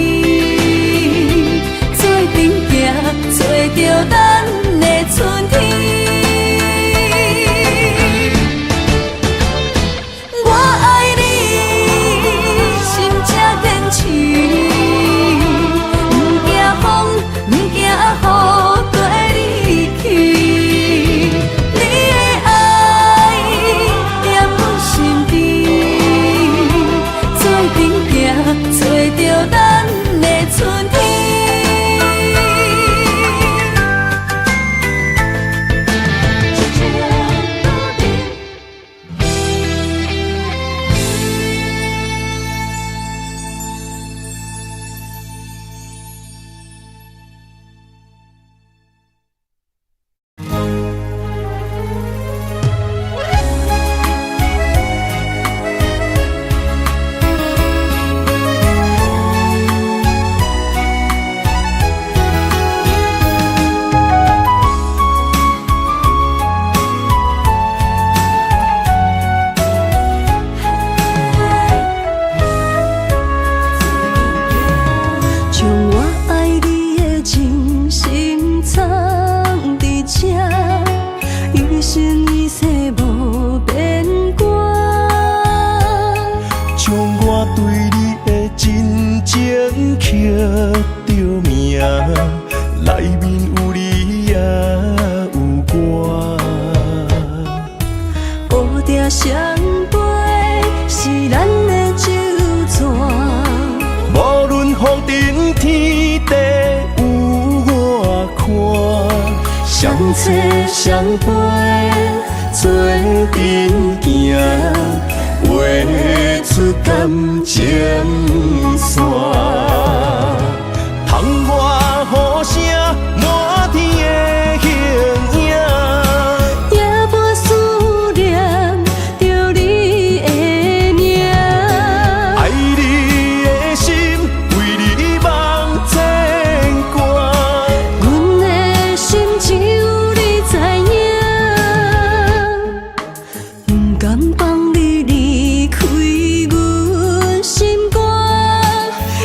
着名，内面有你也有我。乌蝶双飞是咱的酒泉，无论风尘天地有我看，相切相陪做阵行，画出感情线。窗外雨声满天的形影。夜半思念着你的名，爱你的心为你梦牵挂，阮的心只有你知影，不甘放你离开阮心肝，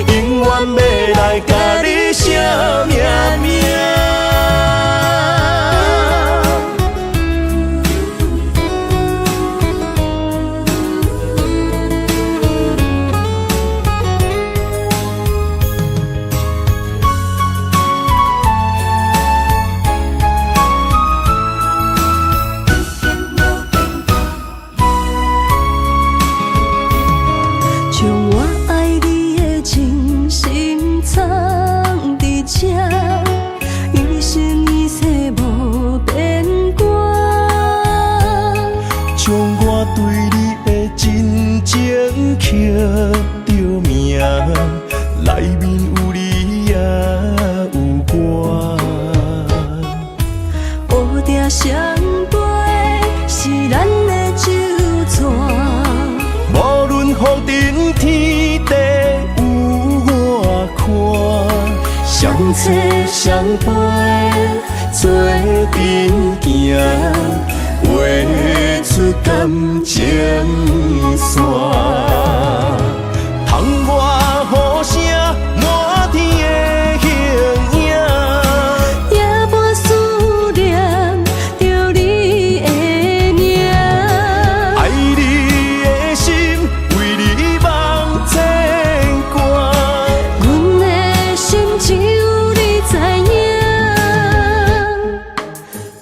永远要来甲你写命名。将我爱你的情深藏伫这，一生一世无变卦。将我对你的真情刻着名，内面有你也有我。乌蝶双飞是咱的酒泉，无论风尘天地有我看，相切相陪做阵行，画出感情线。窗外雨声满天的形影。夜半思念着你的名，爱你的心为你梦牵挂，阮的心只有你知影，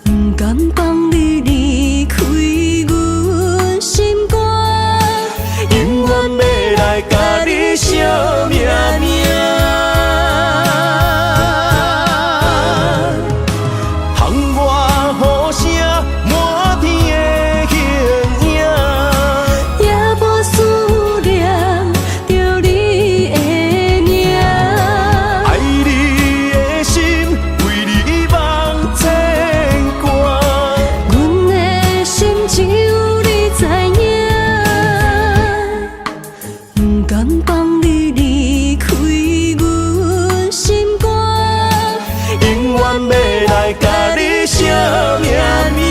不甘放你离开阮心肝，永远要来甲你写命名。窗外雨声满天的形影。夜半思念着你的名，爱你的心为你梦牵挂，阮的心只有你知影，不甘放你离开阮心肝，永远要来甲你写命名。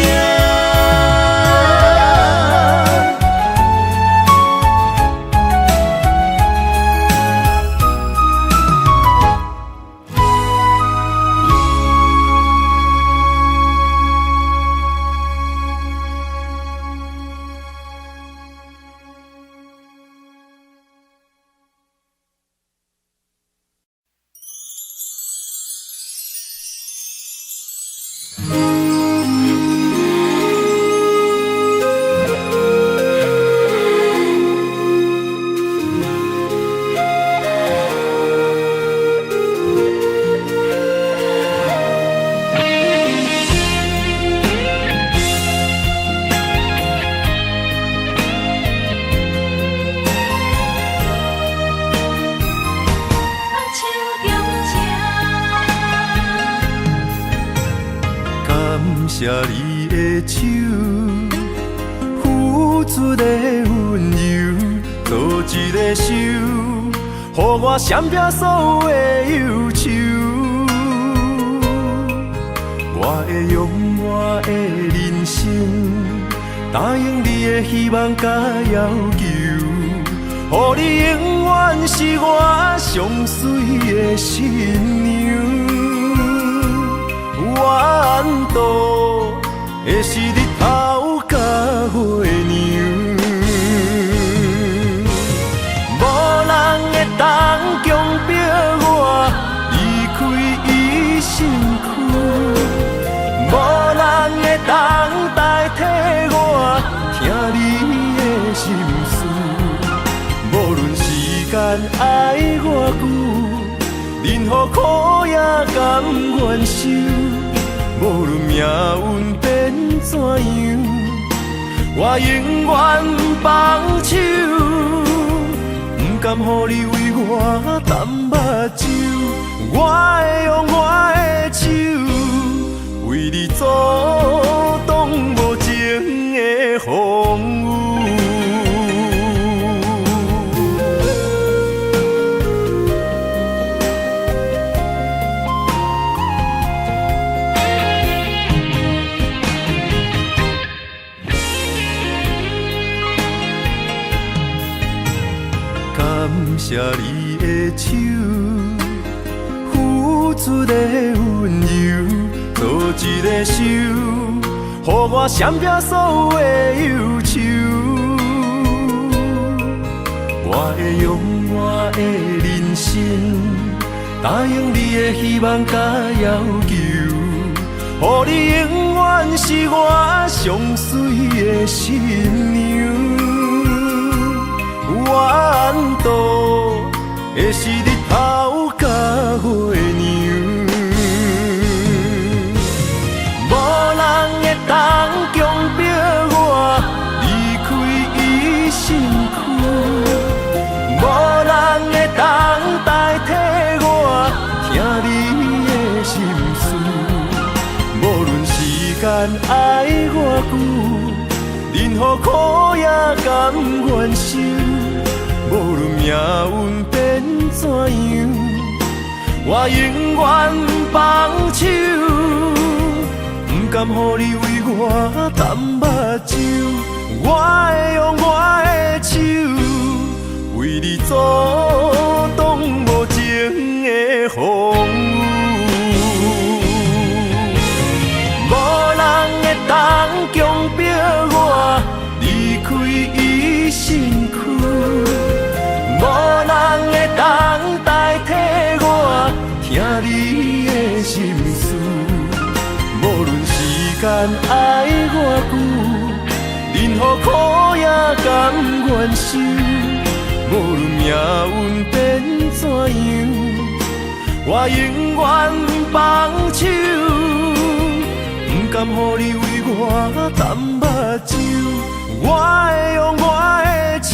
感谢你的手，付出的温柔，做一个手，予我闪避所有的忧愁。我会用我的人生，答应你的希望甲要求，予你永远是我上水的新娘。缘路会是日头甲月亮，无人会当强迫我任何苦也甘愿受。无论命运变怎样，我永远放手，不甘予你为我淡目睭。我会用我的手，为你阻挡无情的风雨。感谢你的手，付出的温柔，做一个手，予我闪避所有的忧愁。我会用我的人生，答应你的希望甲要求，予你永远是我上水的新娘。缘途会是日头甲月亮，无人会当强迫我离开伊身躯，无人会当代替我听你的心事。无论时间爱我久，任何苦也甘愿受。无论命运变怎样，我永远放手，不甘予你为我淡目睭。我会用我的手，为你阻挡无情的风雨。无人会当强迫我离开伊身躯，无人会当代替我听你的心事。无论时间爱我久，任何苦也甘愿受。无论命运变怎样，我永远放手，不甘予你为我淡目睭。我会用我的手。